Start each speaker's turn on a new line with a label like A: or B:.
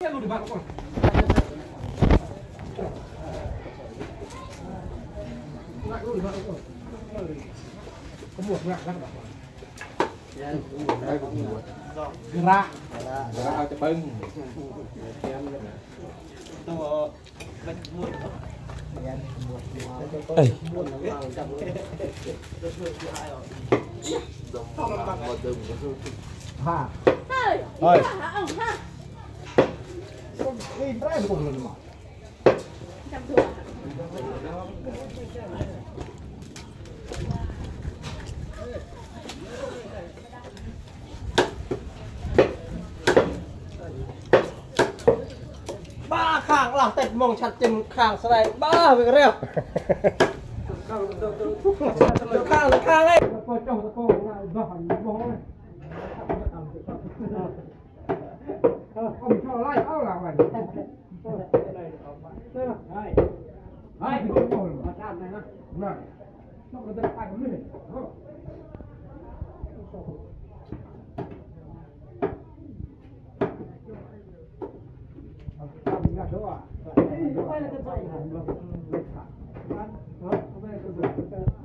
A: gerakเอาจะปึ้งตัวมันมุดเอ้ยha ơi đi trái một lần mà chăm thua ba khang là tết mong chặt chim khang sau này ba về rêu khang ấy không cho lại áo là vậy đây cái cổ mà chạm này ha này nó có được ai cũng biết Hãy subscribe cho kênh Ghiền Mì Gõ để không bỏ lỡ những video hấp dẫn